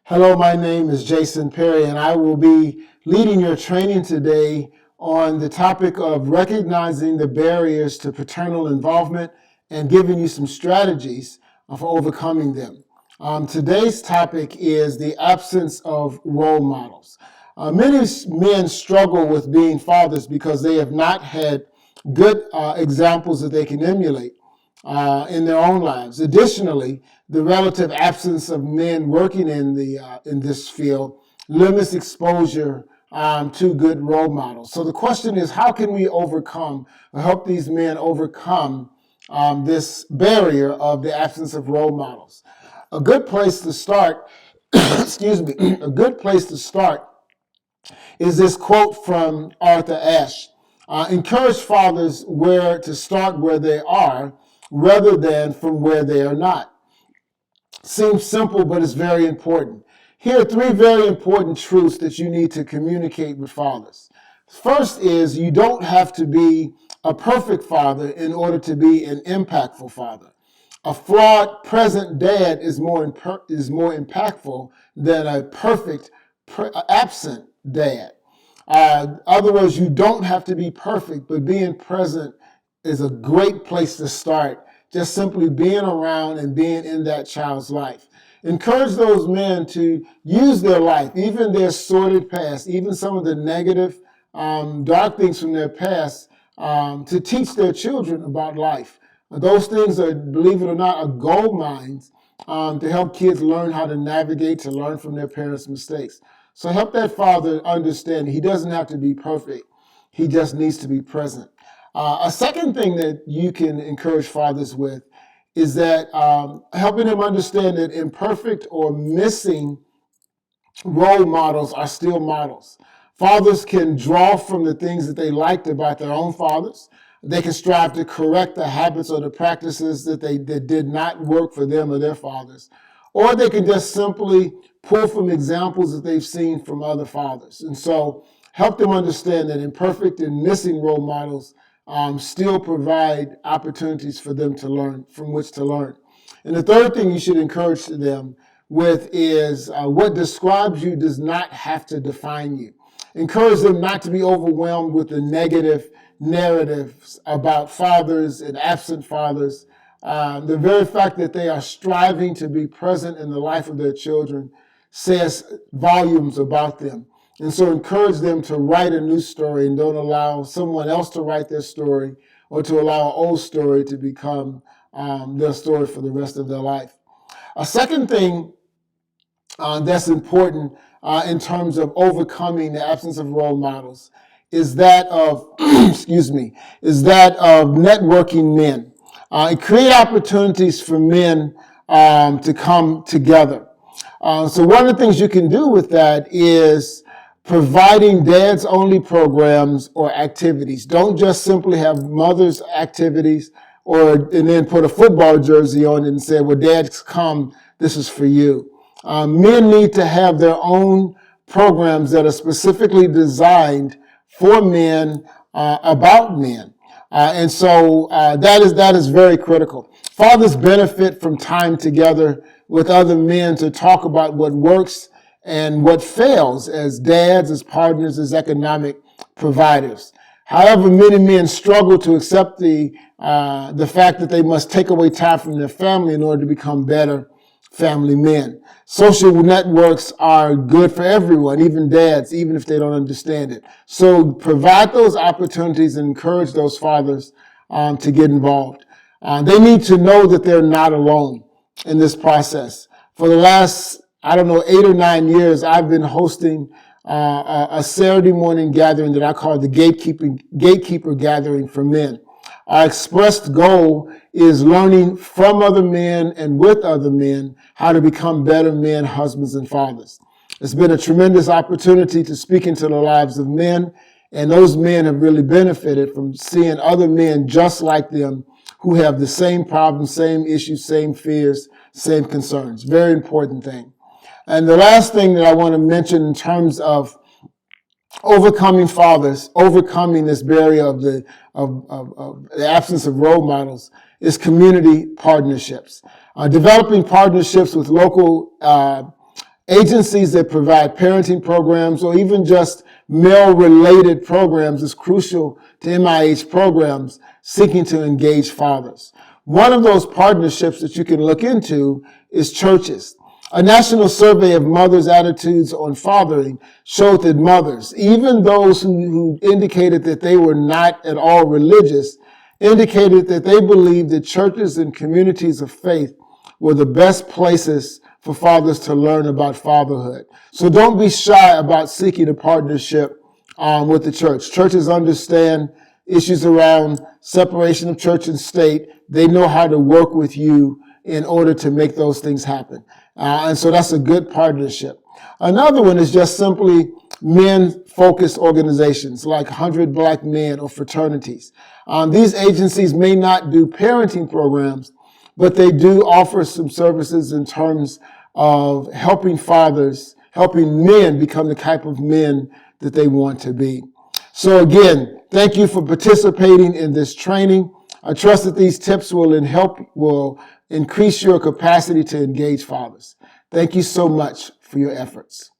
Hello, my name is Jason Perry, and I will be leading your training today on the topic of recognizing the barriers to paternal involvement and giving you some strategies for overcoming them. Today's topic is the absence of role models. Many men struggle with being fathers because they have not had good examples that they can emulate in their own lives. Additionally, the relative absence of men working in this field limits exposure to good role models. So the question is, how can we overcome or help these men overcome this barrier of the absence of role models? A good place to start, excuse me, a good place to start is this quote from Arthur Ashe. Encourage fathers where to start where they are rather than from where they are not. Seems simple, but it's very important. Here are three very important truths that you need to communicate with fathers. First is you don't have to be a perfect father in order to be an impactful father. A flawed present dad is more impactful than a perfect absent dad. Other words, you don't have to be perfect, but being present is a great place to start. Just simply being around and being in that child's life. Encourage those men to use their life, even their sordid past, even some of the negative, dark things from their past, to teach their children about life. Those things are, believe it or not, are gold mines to help kids learn how to navigate, to learn from their parents' mistakes. So help that father understand he doesn't have to be perfect. He just needs to be present. A second thing that you can encourage fathers with is that helping them understand that imperfect or missing role models are still models. Fathers can draw from the things that they liked about their own fathers. They can strive to correct the habits or the practices that did not work for them or their fathers. Or they can just simply pull from examples that they've seen from other fathers. And so help them understand that imperfect and missing role models still provide opportunities for them to learn, from which to learn. And the third thing you should encourage them with is what describes you does not have to define you. Encourage them not to be overwhelmed with the negative narratives about fathers and absent fathers. The very fact that they are striving to be present in the life of their children says volumes about them. And so encourage them to write a new story and don't allow someone else to write their story or to allow an old story to become their story for the rest of their life. A second thing that's important in terms of overcoming the absence of role models is that of, is that of networking men. Create opportunities for men to come together. So one of the things you can do with that is providing dads only programs or activities. Don't just simply have mothers activities and then put a football jersey on it and say, well, dads come, this is for you. Men need to have their own programs that are specifically designed for men, about men. And so that is very critical. Fathers benefit from time together with other men to talk about what works and what fails as dads, as partners, as economic providers. However, many men struggle to accept the fact that they must take away time from their family in order to become better family men. Social networks are good for everyone, even dads, even if they don't understand it. So provide those opportunities and encourage those fathers to get involved. They need to know that they're not alone in this process. For the last, 8 or 9 years, I've been hosting a Saturday morning gathering that I call the Gatekeeper Gathering for Men. Our expressed goal is learning from other men and with other men how to become better men, husbands, and fathers. It's been a tremendous opportunity to speak into the lives of men, and those men have really benefited from seeing other men just like them who have the same problems, same issues, same fears, same concerns. Very important thing. And the last thing that I want to mention in terms of overcoming fathers, overcoming this barrier of the absence of role models is community partnerships. Developing partnerships with local Agencies that provide parenting programs or even just male-related programs is crucial to MIH programs seeking to engage fathers. One of those partnerships that you can look into is churches. A national survey of mothers' attitudes on fathering showed that mothers, even those who indicated that they were not at all religious, indicated that they believed that churches and communities of faith were the best places for fathers to learn about fatherhood. So don't be shy about seeking a partnership with the church. Churches understand issues around separation of church and state. They know how to work with you in order to make those things happen. And so that's a good partnership. Another one is just simply men-focused organizations like 100 Black Men or fraternities. These agencies may not do parenting programs, but they do offer some services in terms of helping fathers, helping men become the type of men that they want to be. So again, thank you for participating in this training. I trust that these tips will increase your capacity to engage fathers. Thank you so much for your efforts.